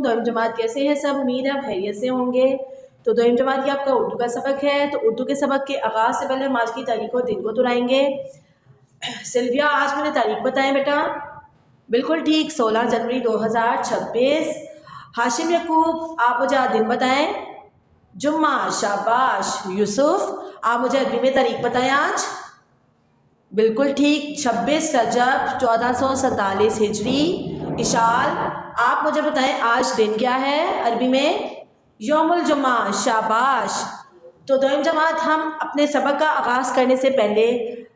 दोयम जमात कैसे हैं सब? उम्मीद है खैरियत से होंगे। तो दोयम जमात की आपका उर्दू का सबक है। तो उर्दू के सबक के आगाज़ से पहले हम आज की तारीख और दिन को दोहराएंगे। सिल्विया, आज मैंने तारीख बताएं बेटा। बिल्कुल ठीक, 16 जनवरी 2026। हाशिम यकूब, आप मुझे आज दिन बताएं। जुम्मा, शाबाश। यूसुफ, आप मुझे अरबी में तारीख बताएं आज। बिल्कुल ठीक, 26 रजब 1447 हिजरी। इशाल, आप मुझे बताएं आज दिन क्या है अरबी में? यौमुल जुम्मा, शाबाश। तो दोयम जमात, हम अपने सबक का आगाज़ करने से पहले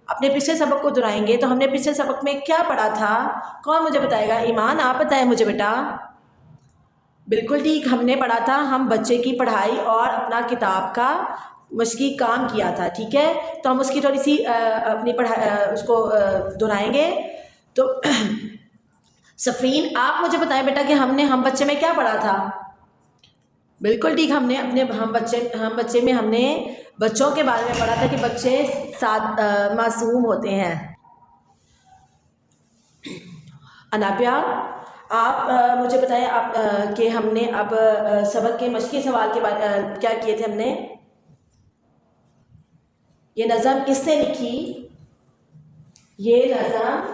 अपने पिछले सबक को दोहराएंगे। तो हमने पिछले सबक में क्या पढ़ा था? कौन मुझे बताएगा? ईमान, आप बताएं मुझे बेटा। बिल्कुल ठीक, हमने पढ़ा था हम बच्चे की पढ़ाई और अपना किताब का मशकी काम किया था। ठीक है, तो हम उसकी थोड़ी सी अपनी पढ़ाई उसको दोहराएंगे। तो सफ़रीन, आप मुझे बताएं बेटा कि हम बच्चे में क्या पढ़ा था? बिल्कुल ठीक, हमने अपने हम बच्चे में हमने बच्चों के बारे में पढ़ा था कि बच्चे मासूम होते हैं। अनाबिया, आप मुझे बताएं आप कि हमने अब सबक के मशकी सवाल के बारे क्या किए थे हमने? ये नज़म किसने लिखी? ये नज़म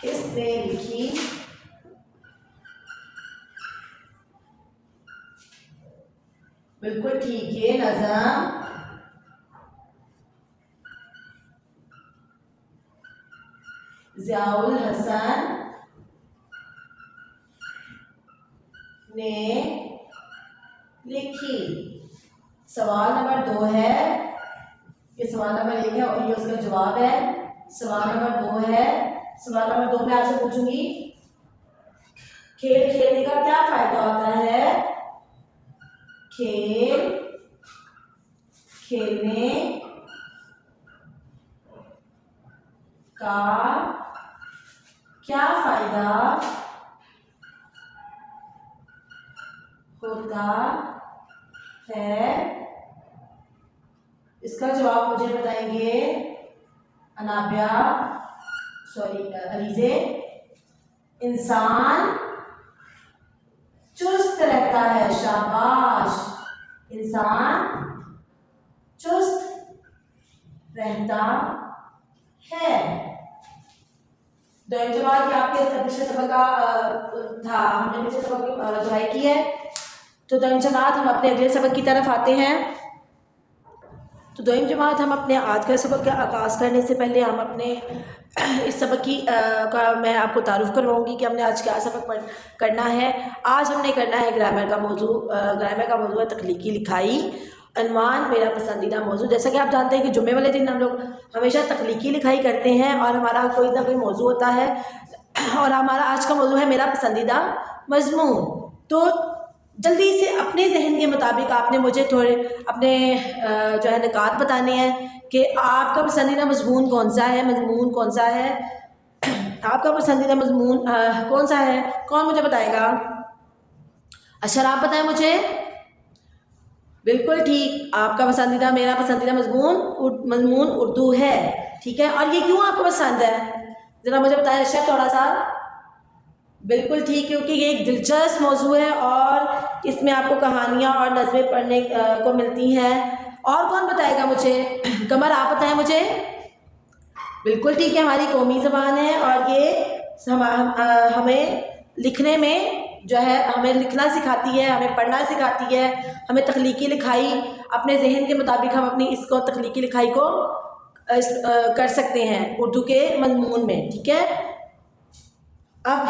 किसने लिखी? बिल्कुल ठीक, ये नज़म ज़ियाउल हसन ने लिखी। सवाल नंबर 2 है, ये सवाल नंबर 1 है और ये उसका जवाब है। सवाल नंबर 2 है। सवाल नंबर 2 में आपसे पूछूंगी, खेल खेलने का क्या फायदा होता है? खेल खेलने का क्या फायदा होता है? इसका जवाब मुझे बताएंगे अनाबिया, सॉरी अलीजे। इंसान चुस्त रहता है, शाबाश। इंसान चुस्त रहता है। दोयम जमात की आपके पिछले सबक का था, हमने पिछले सबक की दोहराई की है। तो दोयम जमात, हम अपने अगले सबक की तरफ आते हैं। तो दोयम जमात, हम अपने आज का सबक का आगाज़ करने से पहले हम अपने इस सबक की का मैं आपको तारुफ करवाऊँगी कि हमने आज क्या सबक करना है। आज हमने करना है ग्रामर का मौजू। ग्रामर का मौजू है तख्लीकी लिखाई। अनवान मेरा पसंदीदा मौजू। जैसा कि आप जानते हैं कि जुम्मे वाले दिन हम लोग हमेशा तख्लीकी लिखाई करते हैं और हमारा कोई ना कोई मौजू होता है और हमारा आज का मौजू है मेरा पसंदीदा मजमून। तो जल्दी से अपने जहन के मुताबिक आपने मुझे थोड़े अपने जो है निकात बताने हैं कि आपका पसंदीदा मजमून कौन सा है। मजमून कौन सा है? आपका पसंदीदा मजमून कौन सा है? कौन मुझे बताएगा? अच्छा, आप बताएं मुझे। बिल्कुल ठीक, आपका पसंदीदा मेरा पसंदीदा मजमून उर्दू है। ठीक है, और ये क्यों आपको पसंद है ज़रा मुझे बताएं अच्छा थोड़ा सा। बिल्कुल ठीक, क्योंकि ये एक दिलचस्प मौजू है और इसमें आपको कहानियाँ और नज़में पढ़ने को मिलती हैं। और कौन बताएगा मुझे? कमर, आप बताएं मुझे। बिल्कुल ठीक है, हमारी कौमी ज़बान है और ये हमें लिखने में जो है हमें लिखना सिखाती है, हमें पढ़ना सिखाती है, हमें तख्लीकी लिखाई अपने जहन के मुताबिक हम अपनी इसको तख्लीकी लिखाई को कर सकते हैं उर्दू के मजमून में। ठीक है, अब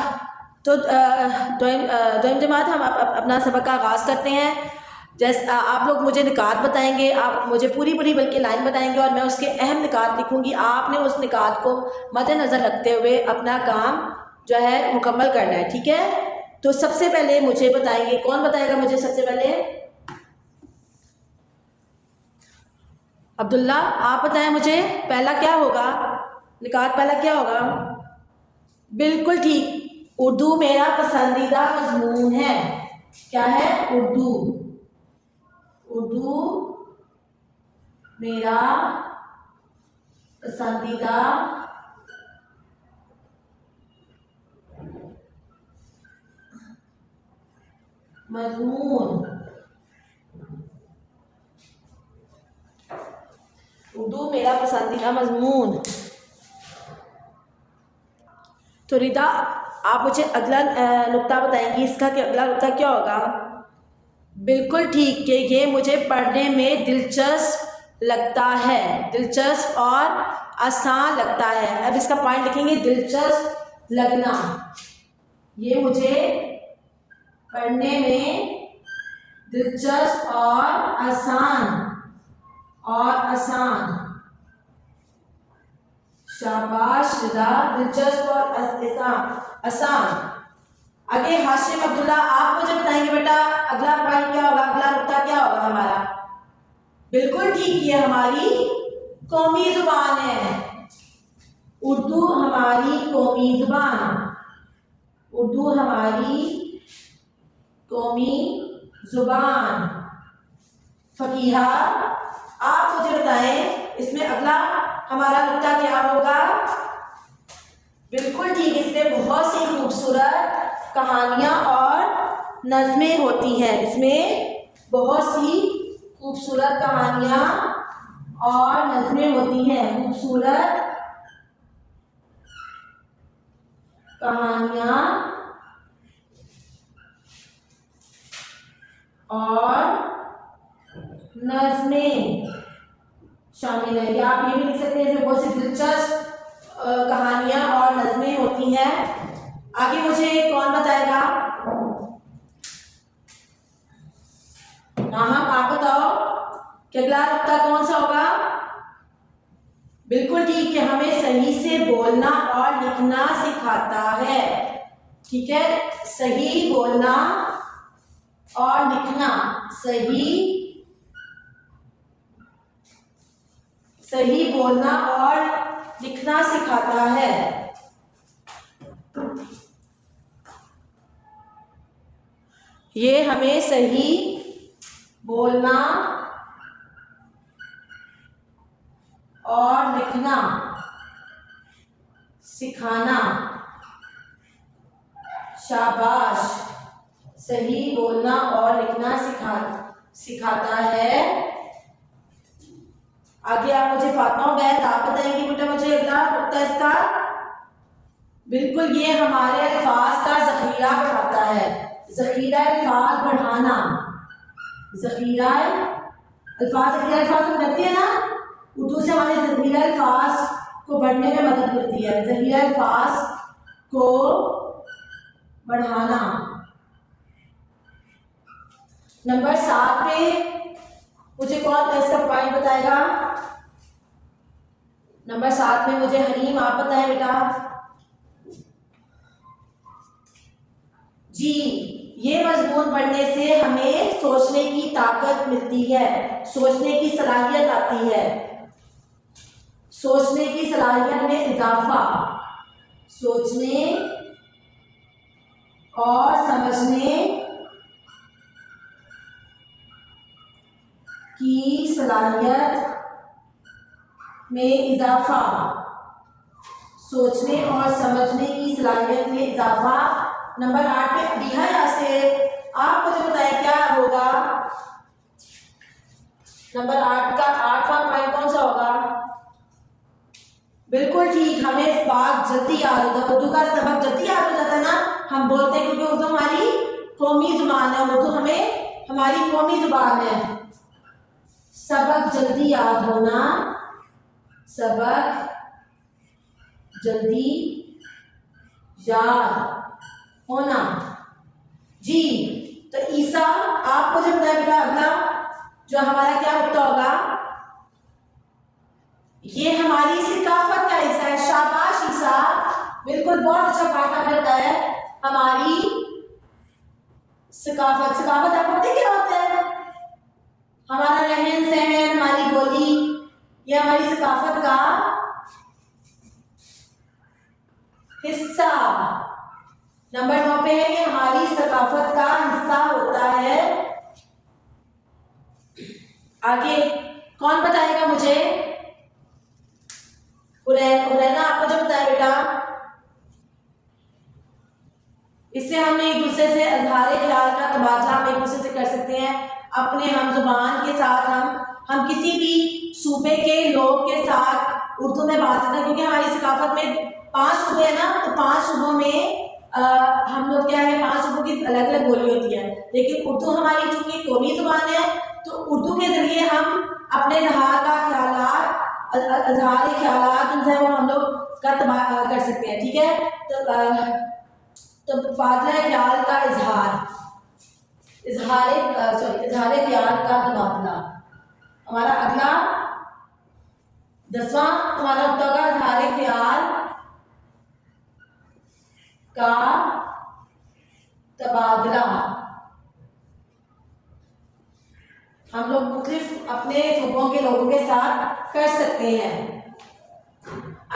तो दोयम जमात, हम अपना सबक का आगाज़ करते हैं। जैसे आप लोग मुझे निकात बताएंगे, आप मुझे पूरी बल्कि लाइन बताएंगे और मैं उसके अहम निकात लिखूंगी। आपने उस निकात को मद्देनज़र रखते हुए अपना काम जो है मुकम्मल करना है। ठीक है, तो सबसे पहले मुझे बताएंगे, कौन बताएगा मुझे सबसे पहले? अब्दुल्ला, आप बताएं मुझे पहला क्या होगा निकात? पहला क्या होगा? बिल्कुल ठीक, उर्दू मेरा पसंदीदा मजमून है। क्या है? उर्दू मेरा पसंदीदा मजमून। उर्दू मेरा पसंदीदा मजमून। तो रिदा, आप मुझे अगला नुक्ता बताएंगी इसका कि अगला नुक्ता क्या होगा? बिल्कुल ठीक, कि ये मुझे पढ़ने में दिलचस्प लगता है, दिलचस्प और आसान लगता है। अब इसका पॉइंट लिखेंगे, दिलचस्प लगना। ये मुझे पढ़ने में दिलचस्प और आसान। शाबाश रिदा, दिलचस्प और आसान। आगे हाशिम अब्दुल्ला, आप मुझे बताएंगे बेटा अगला पॉइंट क्या होगा, अगला नुक्ता क्या होगा हमारा? बिल्कुल ठीक, ये हमारी कौमी जुबान है। उर्दू हमारी कौमी जुबान। उर्दू हमारी कौमी जुबान। फकीहा, आप मुझे बताएं इसमें अगला हमारा नुक्ता क्या होगा? बिल्कुल ठीक, इसमें बहुत सी खूबसूरत कहानियाँ और नज़में होती हैं। इसमें बहुत सी खूबसूरत कहानियाँ और नज़में होती हैं। खूबसूरत कहानियाँ और नज़में शामिल है। या आप ये भी लिख सकते हैं, इसमें बहुत सी दिलचस्प कहानियाँ और नज़में होती हैं। आगे मुझे कौन बताएगा? हाँ, आप बताओ कि अगला नुक्ता कौन सा होगा? बिल्कुल ठीक है, हमें सही से बोलना और लिखना सिखाता है। ठीक है, सही बोलना और लिखना, सही बोलना और लिखना सिखाता है। ये हमें सही बोलना और लिखना सिखाना। शाबाश, सही बोलना और लिखना सिखाता है। आगे आप मुझे फातिमा बैद, आप बताएंगे बेटा मुझे अगला नुक्ता इसका? बिल्कुल, ये हमारे अल्फाज का ज़ख़ीरा बढ़ाता है। ज़ख़ीरा अल्फाज बढ़ाना। ज़ख़ीरा अल्फाज बनती है ना, उर्दू से हमारे ज़ख़ीरा अल्फाज को बढ़ने में मदद मिलती है। ज़ख़ीरा अल्फाज को बढ़ाना। नंबर 7 पे मुझे कौन इसका पॉइंट बताएगा? नंबर 7 में मुझे हनीम, आप बताएं बेटा। जी, ये मजमून पढ़ने से हमें सोचने की ताकत मिलती है, सोचने की सलाहियत आती है। सोचने की सलाहियत में इजाफा, सोचने और समझने की सलाहियत में इजाफा, सोचने और समझने की सलाहियत में इजाफा। नंबर 8 पे अबीहा यासिर, आप मुझे बताएं क्या होगा? नंबर 8 का 8वां पॉइंट कौन सा होगा? बिल्कुल ठीक, हमें इस बात जल्दी याद होता है। उर्दू का सबक जल्दी याद हो जाता है ना, हम बोलते हैं क्योंकि उर्दू हमारी कौमी जुबान है। उर्दू हमारी कौमी जुबान है। सबक जल्दी याद होना, सबक जल्दी याद होना। जी, तो ईसा, आप मुझे बताएं बेटा अगला जो हमारा क्या नुक्ता होगा? ये हमारी सिकाफत का हिस्सा है। शाबाश ईसा, बिल्कुल, बहुत अच्छा पाठ करता है। हमारी सिकाफत आप पता क्या होता है? हमारा रहन सहन, हमारी बोली, ये हमारी सिकाफत का हिस्सा। नंबर 9 पे है, ये हमारी सकाफत का हिस्सा होता है। आगे कौन बताएगा मुझे? हुरैना आपको जो बताया बेटा, इससे हम एक दूसरे से इजहार ख्याल का तबादला हम एक दूसरे से कर सकते हैं अपने हम जुबान के साथ। हम किसी भी सूबे के लोग के साथ उर्दू में बात करते हैं, क्योंकि हमारी सकाफत में 5 सूबे हैं ना, तो 5 सूबों में हम लोग क्या है, 5 सूबों की अलग अलग बोली होती है, लेकिन उर्दू हमारी चूँकि कौमी ज़ुबान है, तो उर्दू के ज़रिए हम अपने इजहार का इजहार ख्यालात जो है वो हम लोग कर सकते हैं। ठीक है, तो तबादला ख्याल का इजहार ख्याल का तबादला। हमारा अगला 10वां हमारा होता होगा इजहार ख्याल का तबादला। हम लोग मुख्तलिफ अपने सूबों के लोगों के साथ कर सकते हैं।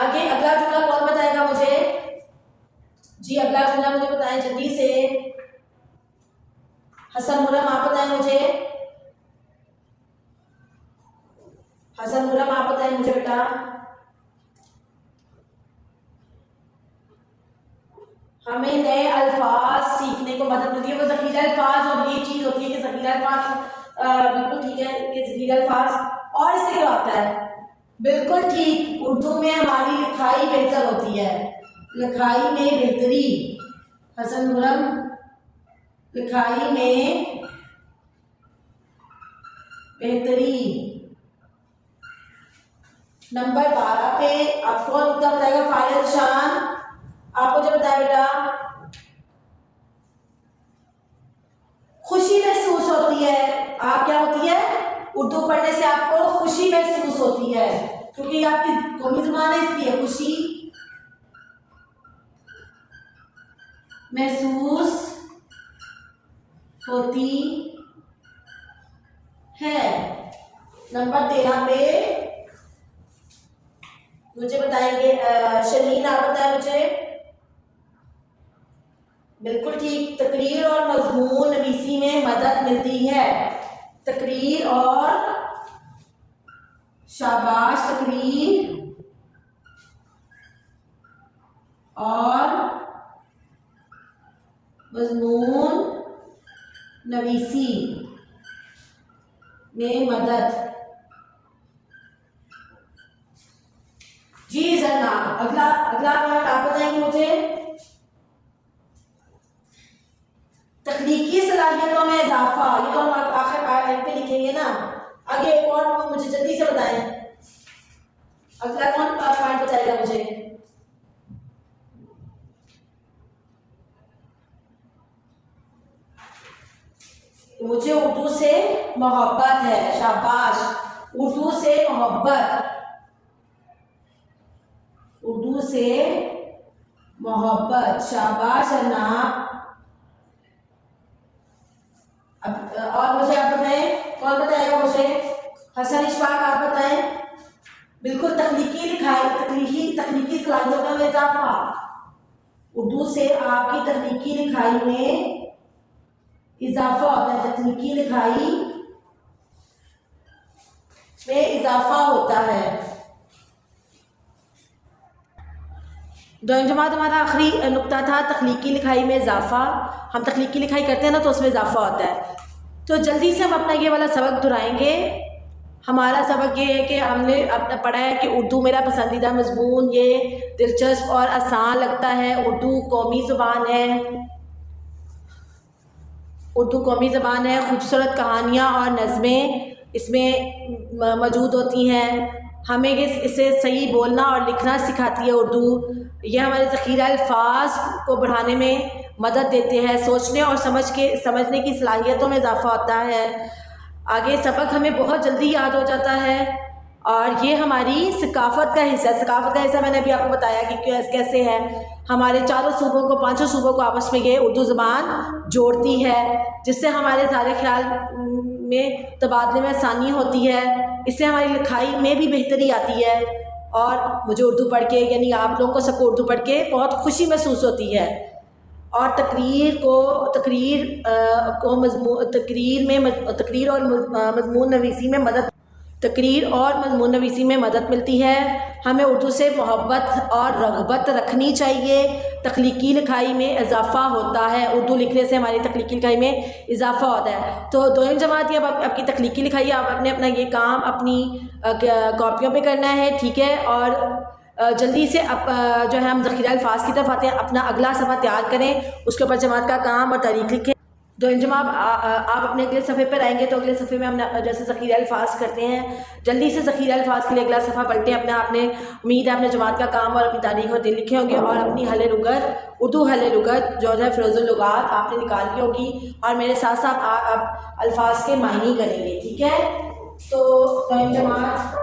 आगे अगला जुमला कौन बताएगा मुझे? जी अगला जुमला मुझे बताएं जल्दी से। हसन मुरम आप बताएं मुझे। हसन मुरम आप बताएं मुझे बेटा। हमें नए अल्फाज सीखने को मदद मिलती है। वो ज़ख़ीरा अल्फाज और ये चीज़ होती है कि ज़ख़ीरा अल्फाज बिल्कुल ठीक है कि ज़ख़ीरा अल्फाज। और इससे क्या होता है? बिल्कुल ठीक, उर्दू में हमारी लिखाई बेहतर होती है, लिखाई में बेहतरी। हसन मुरम, लिखाई में बेहतरी। नंबर 12 पे आप कौन उत्तर बताएगा? फारिद शान आपको जो बताया बेटा, खुशी महसूस होती है। आप क्या होती है? उर्दू पढ़ने से आपको खुशी महसूस होती है, क्योंकि आपकी कौमी ज़ुबान है इसलिए खुशी महसूस होती है। नंबर 13 पे मुझे बताएंगे शमीन, आप बताएं मुझे। बिल्कुल ठीक, तकरीर और मजमून नवीसी में मदद मिलती है। तकरीर और शाबाश, तकरीर और मजमून नवीसी में मदद। जी जनाब, अगला पॉइंट आप बताएंगे मुझे। तकनीकी सलाहियतों में इजाफा, ये तो हम आखिर आयत पे लिखेंगे ना। आगे एक और मुझे जल्दी से बताएं, अगला कौन पॉइंट बताएगा मुझे? मुझे उर्दू से मोहब्बत है। शाबाश, उर्दू से मोहब्बत, उर्दू से मोहब्बत। शाबाश जनाब। अब और मुझे आप बताएं, कौन बताएगा मुझे? हसन इशफाक आप बताएं। बिल्कुल, तकनीकी लिखाई, तकनीकी सलाहियतों में इजाफा। उर्दू से आपकी तकनीकी लिखाई में इजाफा होता है, तकनीकी लिखाई में इजाफा होता है। दोयम जमात हमारा आखिरी नुक्ता था, तकनीकी लिखाई में इजाफा। हम तकनीकी लिखाई करते हैं ना, तो उसमें इजाफा होता है। तो जल्दी से हम अपना ये वाला सबक दोहराएंगे। हमारा सबक ये है कि हमने अपना पढ़ा है कि उर्दू मेरा पसंदीदा मजमून, ये दिलचस्प और आसान लगता है। उर्दू कौमी ज़ुबान है, उर्दू कौमी ज़बान है। खूबसूरत कहानियाँ और नज़में इसमें मौजूद होती हैं। हमें इसे सही बोलना और लिखना सिखाती है उर्दू। ये हमारे ज़ख़ीरा अल्फाज को बढ़ाने में मदद देते हैं। सोचने और समझने की सलाहियतों में इजाफा होता है। आगे सबक हमें बहुत जल्दी याद हो जाता है, और ये हमारी सकाफ़त का हिस्सा है। सकाफ़त का हिस्सा मैंने अभी आपको बताया कि कैसे है। हमारे 4 सूबों को, 5 सूबों को आपस में ये उर्दू ज़बान जोड़ती है, जिससे हमारे सारे ख्याल में तबादले में आसानी होती है। इससे हमारी लिखाई में भी बेहतरी आती है, और मुझे उर्दू पढ़ के, यानी आप लोगों को सबको उर्दू पढ़ के बहुत खुशी महसूस होती है। और तकरीर और मजमून नवीसी में मदद। तकरीर और मज़मून नवीसी में मदद मिलती है। हमें उर्दू से मोहब्बत और रग़बत रखनी चाहिए। तख्लीकी लिखाई में इजाफ़ा होता है, उर्दू लिखने से हमारी तख्लीकी लिखाई में इजाफ़ा होता है। तो दोयम जमात, अब आपकी तख्लीकी लिखाई आप अपने अपना ये काम अपनी कॉपियों पे करना है, ठीक है। और जल्दी से जो है हम ज़ख़ीरा अल्फाज की तरफ आते हैं। अपना अगला सफ़ा तैयार करें, उसके ऊपर जमात का काम और तारीख़ लिखें। तो जब आप अपने अगले सफ़े पर आएंगे तो अगले सफ़े में हम जैसे ज़ख़ीरा अल्फाज करते हैं, जल्दी से ज़ख़ीरा अल्फाज के लिए अगला सफ़ा पलटें अपना। आपने उम्मीद है अपने जमात का काम और अपनी तारीख़ और दिन लिखे होंगे और अपनी हल लुग़त, उर्दू हल लुग़त जो है फ़िरोज़ुल लुग़ात आपने निकाल ली होगी और मेरे साथ साथ आप अल्फाज के मायने करेंगे, ठीक है। तो जमात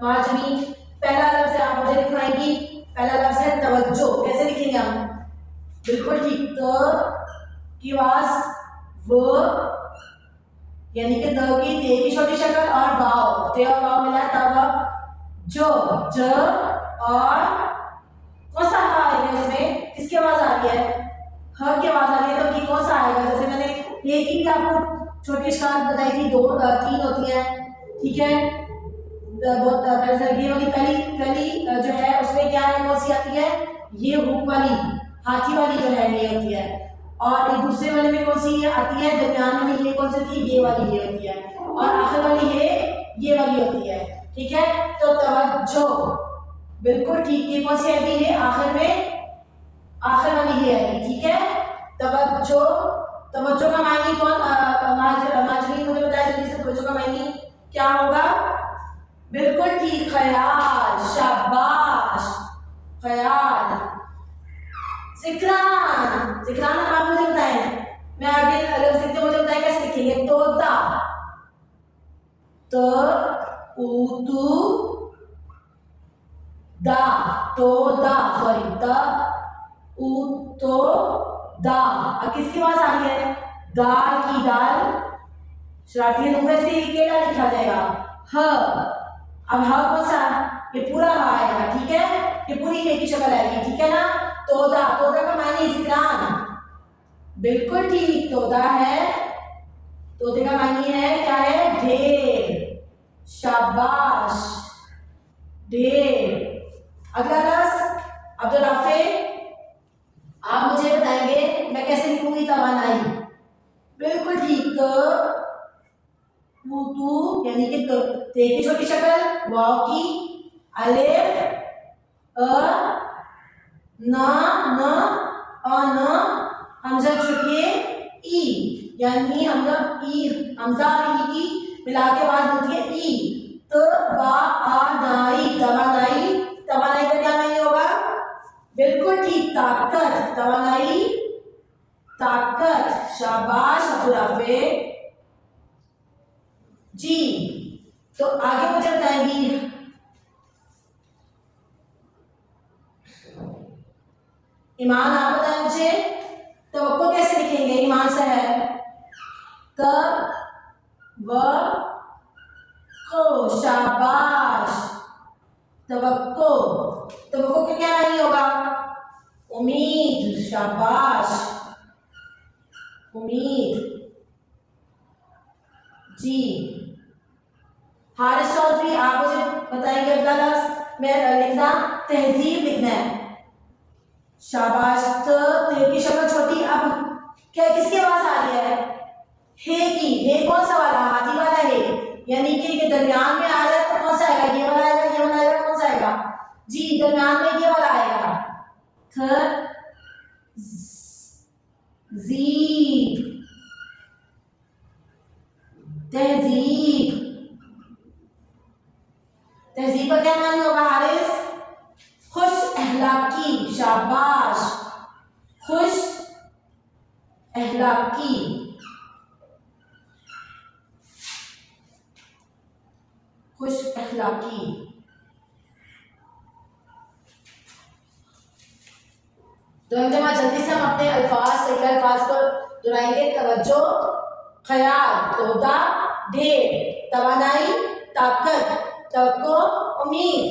माजमी, पहला लफ्ज़ आप मुझे लिखवाएंगी। पहला लफ्ज़ है तवज्जो। कैसे लिखेंगे हम? बिल्कुल ठीक। त की आवाज़ वो, यानी कि द की ते की छोटी शक्ल और वाव, ते और वाव मिला तब जो ज। और कौन सा हा है इसमें? किसकी आवाज़ आ रही है? ह की आवाज़ आ रही है। तो कि कौन सा आएगा? जैसे मैंने ये की भी आपको छोटी शक्ल बताई थी, 2 3 होती है, ठीक है। बहुत ये वाली पहली जो है उसमें क्या है, कौन सी आती है? ये हुक वाली, हाथी वाली जो है ये होती है। और एक दूसरे वाले में कौन सी आती है? दरमियान वाली ये कौन सी होती है? ये वाली ये होती है। और आखिर वाली ये वाली होती है, ठीक है। तो तवज्जो, बिल्कुल ठीक। ये कौन सी आएगी? ये आखिर में, आखिर वाली ये आएगी, ठीक है। तवज्जो, तवज्जो का मायने कौन माजरी मुझे बताया जल्दी से। तवज्जो का मायने क्या होगा? बिल्कुल ठीक, ख्याल। शाबाश, ख्याल। जिक्रान, जिक्रान आप मुझे बताएं। मैं आगे लफ्ज़ लिखते मुझे बताएं कैसे लिखेंगे। तोता, तो ऊतू दा, तो दा, सॉरी द ऊ तो दा। अब किसकी आवाज़ आ रही है? दाल की, दाल। शरारती नुक्ते से केला लिखा जाएगा, ह। अब हा कौन सा? ये पूरा हा आएगा, ठीक है। ये पूरी हे की शक्ल आएगी, ठीक है ना। तोदा, तोदा का मायने जिक्रान, बिल्कुल ठीक। तोदा है, तोते का मायने है क्या है? ढेर। शाबाश, ढेर। अगला लफ्ज़ अब्दुल राफे, आप मुझे बताएंगे मैं कैसे लिखूंगी तवानाई। बिल्कुल ठीक। तू यानी कि ते की छोटी शक्ल, वाव की, अलिफ, अ, न, न, हमजा छुटिए ई, यानी हमजा ई, हमजा और ई की मिला के आवाज होती है ई। तो बा आ दाई, तवानाई। तवानाई का क्या मायने होगा? बिल्कुल ठीक, ताकत। तवानाई, ताकत। शाबाश अब्दुल राफे जी। तो आगे मुझे बताएंगी ईमान। आप बताएं मुझे तवक्को कैसे लिखेंगे? ईमान से है त व को। शाबाश, तवक्को। तवक्को का क्या नहीं होगा? उम्मीद। शाबाश, उम्मीद जी। हारिस चौधरी, आप मुझे बताएंगे अगला लफ्ज़। मैं लिखना तहजीब लिखना है। शाबाश। ते की शक्ल छोटी। अब क्या किसकी आवाज आ रही है? हे की। हे कौन सा वाला? हाथी वाला हे, यानी कि दरमियान में आ रहा है तो कौन सा आएगा? ये वाला आएगा, ये वाला आएगा, कौन सा आएगा? जी, दरमियान में ये वाला आएगा। थ जीब, तहजीब। तहजीब का क्या माने होगा हारिस? खुश अहलाकी। शाबाश, खुश अहलाकी। खुश अखलाकी। तो जल्दी से हम अपने अल्फाज को दोहराएंगे। तवज्जो, ख्याल, तोता, ढेर, तवानाई, ताकत, तवक्को, उम्मीद,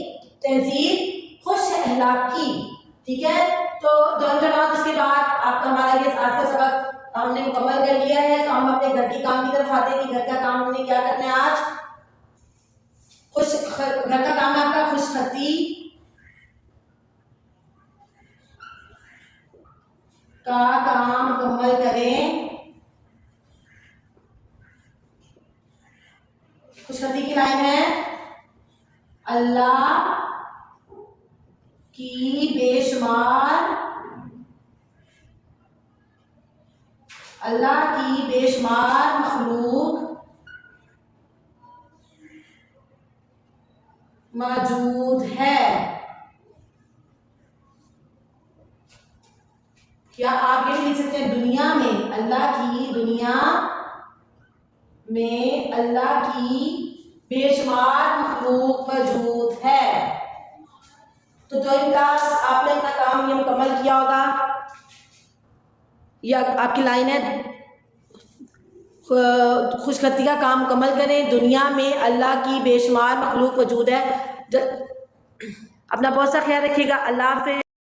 तहजीब, खुश अखलाकी, ठीक है। तो उसके बाद आपका हमारा ये आज का सबक हमने मुकम्मल कर लिया है, तो हम अपने घर के काम की तरफ आते हैं कि घर का काम हमने क्या करना है आज। घर का काम है आपका खुशखती का काम मुकम्मल करें। खुशखती की लाइन है, अल्लाह की बेशुमार मखलूक मौजूद है। क्या आप ये लिख सकते हैं, दुनिया में अल्लाह की बेशुमार मखलूक मौजूद है। तो क्लास आपने अपना काम ये मुकम्मल किया होगा। या आपकी लाइन है, खुशखती का काम मुकम्मल करें, दुनिया में अल्लाह की बेशुमार मखलूक मौजूद है। अपना बहुत सा ख्याल रखिएगा। अल्लाह हाफ़िज़।